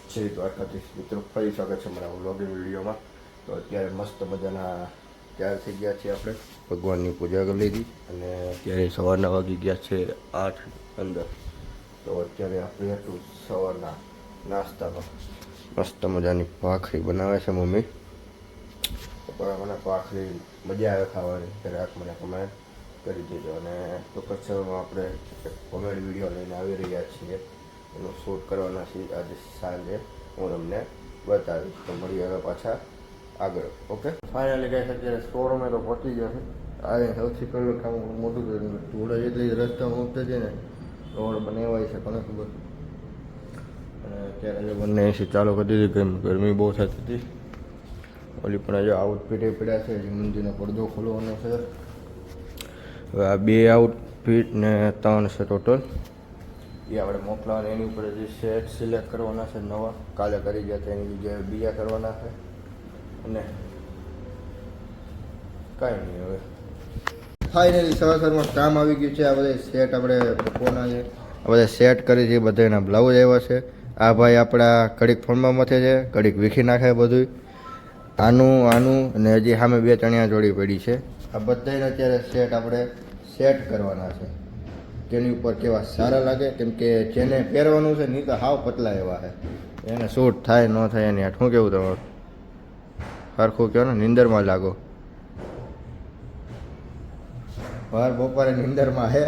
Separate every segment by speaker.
Speaker 1: જય દ્વારકાધીશ મિત્રો, ફરી સ્વાગત છે મારા વ્લોગિંગ વિડીયોમાં. તો અત્યારે મસ્ત મજાના તૈયાર થઈ ગયા છીએ. આપણે ભગવાનની પૂજા કરી લીધી અને અત્યારે સવારના વાગી ગયા છે 8:15. તો અત્યારે આપણે એટલું સવારના નાસ્તામાં મસ્ત મજાની ભાખરી બનાવે છે મમ્મી. પણ મને ભાખરી મજા આવે ખાવાની, ત્યારે મને કમેન્ટ કરી દેજો. અને ચોક્કસ સમયમાં આપણે કોમેડી વિડીયો લઈને આવી રહ્યા છીએ, એનું શૂટ કરવાના છીએ આજે સાંજે. હું તમને બતાવીશ. તો મળીએ હવે પાછા આગળ. ઓકે, ફાઇનલી ગાઈસ અત્યારે શોરૂમે તો પહોંચી ગયો છે. આ સૌથી પહેલું કામ મોટું કર્યું, થોડા જેટલી રસ્તામાં ઉતરે છે ને રોડ બનાવાય છે કોને ખબર. અને અત્યારે બંને એસી ચાલુ કરી દીધી, કેમ ગરમી બહુ થતી હતી. ઓલી પણ હજુ આઉટફિટ એ પડ્યા છે, હજી મંદિરનો પડદો ખોલવાનો છે. હવે આ 2 આઉટફિટ ને 3 છે ટોટલ, એ આપણે મોકલાવાના. એની ઉપર જે સેટ સિલેક્ટ કરવાના છે નવા, કાલે કરી ગયા હતા એની જગ્યાએ બીજા કરવાના છે. અને કાંઈ નહીં, હવે ફાઇનલી સવારમાં કામ આવી ગયું છે. આ બધા સેટ આપણે મૂકવાના છે, આ બધા સેટ કરી છે. બધા એના બ્લાઉઝ આવ્યા છે. આ ભાઈ આપણા ઘડીક ફોનમાં મથે છે, ઘડીક વીખી નાખે બધું. આનું અને હજી સામે 2 ચણિયા જોડી પડી છે. આ બધાને અત્યારે સેટ આપણે સેટ કરવાના છે, તેની ઉપર કેવા સારા લાગે. કેમ કે જેને પહેરવાનું છે નહીં તો હાવ પતલા એવા છે, એને શૂટ થાય ન થાય એની હાથ. શું કેવું તમારું? સરખું કહો ને, નિંદરમાં લાગો. વાર બપોરે નિંદરમાં હે.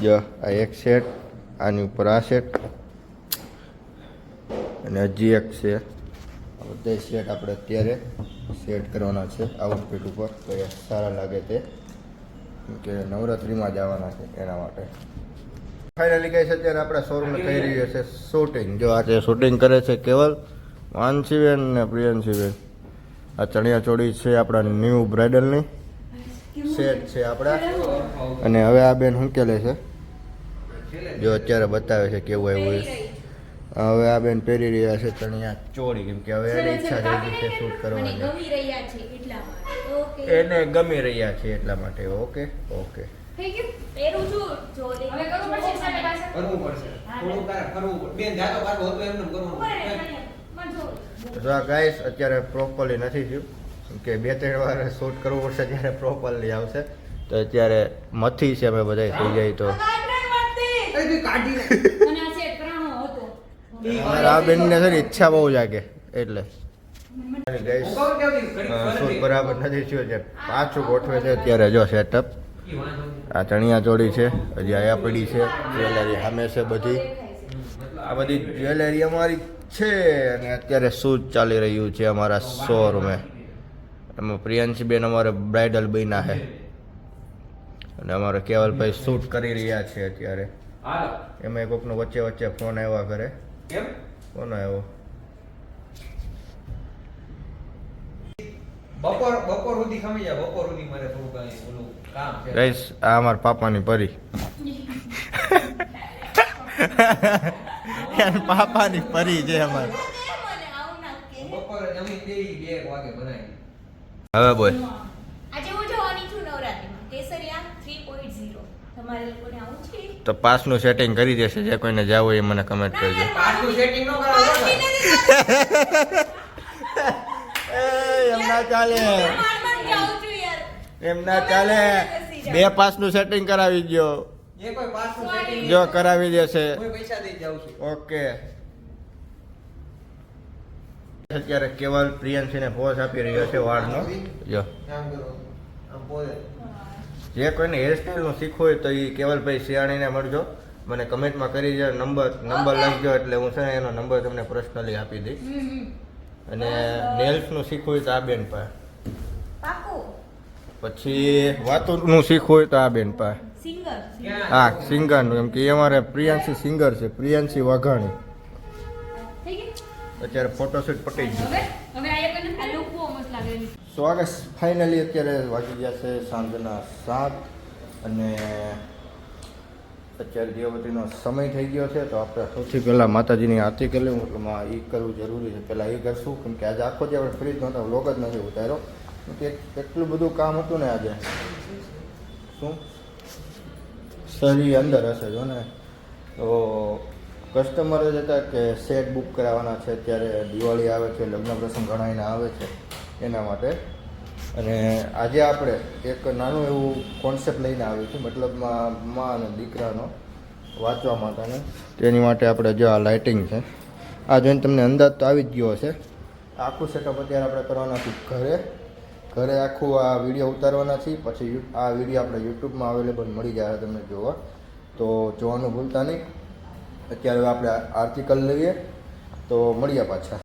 Speaker 1: જો આ એક સેટ, આની ઉપર આ સેટ, અને હજી એક છે. બધા સેટ આપણે અત્યારે સેટ કરવાના છે આઉટફિટ ઉપર, તો એ સારા લાગે તે, કે નવરાત્રિમાં જવાના છે એના માટે. ફાઇનલી કહે છે અત્યારે આપણા શોરૂમમાં થઈ રહ્યું છે શૂટિંગ. જો આજે શૂટિંગ કરે છે કેવલ, માનસીબેન ને પ્રિયંશીબેન. આ ચણિયા ચોળી છે આપણા ન્યૂ બ્રાઇડલની સેટ છે આપણા. અને હવે આ બેન હંકેલે છે, જો અત્યારે બતાવે છે કેવું આવ્યું છે. હવે આ બેન પહેરી રહ્યા છે ચણિયા ચોળી, કેમ કે હવે એની ઈચ્છા થઈ ગઈ છે શૂટ કરવાની, એને ગમી રહ્યા છે એટલા માટે. ઓકે ઓકે, ગાઈસ અત્યારે પ્રોપરલી નથી થયું, કે 2-3 વાર શૂટ કરવું પડશે ત્યારે પ્રોપરલી આવશે. તો અત્યારે મથી છે અમે બધા થઈ જાય તો. આ બેનને છે ઈચ્છા બહુ જાગે એટલે શૂટ બરાબર નથી થયું છે, પાછું ગોઠવે છે અત્યારે. જો સેટઅપ, આ ચણિયા ચોળી છે, હજી આયા પડી છે, જ્વેલરી સામે છે બધી. આ બધી જ્વેલરી અમારી છે. અને અત્યારે શૂટ ચાલી રહ્યું છે અમારા શોરૂમે. એમાં પ્રિયાંશીબેન અમારે બ્રાઇડલ બન્યા છે, અને અમારે કેવલભાઈ શૂટ કરી રહ્યા છે અત્યારે. એમાં કોકનો વચ્ચે વચ્ચે ફોન આવ્યા કરે. કોનો આવ્યો?
Speaker 2: બપોર સુધી ખમી જાય. બપોર સુધી મારે થોડું કઈ ઓલું કામ છે.
Speaker 1: ગાઈસ આ અમારા પાપાની પરી. પાપાની પરી છે અમારે.
Speaker 2: બપોરે જમી 2 વાગે બનાવી.
Speaker 1: હવે બોલ.
Speaker 3: આજે હું જવાની છું નવરાત્રીમાં કેસરિયા 3.0. તમારે લોકોને આવું છે?
Speaker 1: તો પાસનું સેટિંગ કરી દેશે, જે કોઈને જાવ હોય એ મને કમેન્ટ કરજો.
Speaker 2: પાછું સેટિંગ ન કરાવો.
Speaker 1: એમ ના ચાલે, એમ ના ચાલે. 2 પાસનું સેટિંગ કરાવી દો.
Speaker 2: એ કોઈ પાછું સેટિંગ
Speaker 1: જો કરાવી દેશે.
Speaker 2: કોઈ પૈસા દઈ જાઉં છું.
Speaker 1: ઓકે. અત્યારે કેવલ પ્રિયંશીને પોઝ આપી રહ્યો છે વાળનો. જો
Speaker 2: કામ કરો આમ બોલે.
Speaker 1: જે કોઈને હેરસ્ટાઈલનું શીખવું હોય તો એ કેવલભાઈ સિયાણીને મળજો, મને કમેન્ટમાં કરી દો. નંબર લખજો, એટલે હું છે ને એનો નંબર તમને પર્સનલી આપી દઈશ. અને નેલ્સનું શીખવું હોય તો આ બેન પાસે, પછી વાતુનું શીખવું હોય તો આ બેન પાસે. હા, સિંગરનું, એમ કે એ અમારે પ્રિયાંશી સિંગર છે, પ્રિયાંશી વાઘાણી. અત્યારે ફોટોશૂટ પટી ગયું. સ્વાગત. ફાઇનલી અત્યારે વાગી ગયા છે સાંજના 7, અને અત્યારે દીવાબત્તીનો સમય થઈ ગયો છે. તો આપણે સૌથી પહેલાં માતાજીની આરતી કરી લઉં, એટલે એ કરવું જરૂરી છે. પહેલાં એ કરશું, કેમ કે આજે આખો જે આપણે ફ્રી જ નહોતા, વ્લોગ જ નથી ઉતાર્યો, કે એટલું બધું કામ હતું ને આજે. શું શરીર અંદર હશે જો ને, તો કસ્ટમર જ હતા કે સેટ બુક કરાવવાના છે, ત્યારે દિવાળી આવે છે, લગ્ન પ્રસંગ ઘણાઈને આવે છે એના માટે. અને આજે આપણે એક નાનું એવું કોન્સેપ્ટ લઈને આવ્યું છે, મતલબમાં મા અને દીકરાનો વાંચવા માટેને. તેની માટે આપણે જો આ લાઇટિંગ છે, આ જોઈને તમને અંદાજ તો આવી જ ગયો હશે. આખું સેટઅપ અત્યારે આપણે કરવાના છીએ ઘરે આખું આ વિડીયો ઉતારવાના છીએ. પછી આ વિડીયો આપણે યુટ્યુબમાં અવેલેબલ મળી જાય તમને જોવા, તો જોવાનું ભૂલતા નહીં. અત્યારે આપણે આરતી કરી લઈએ, તો મળીએ પાછા.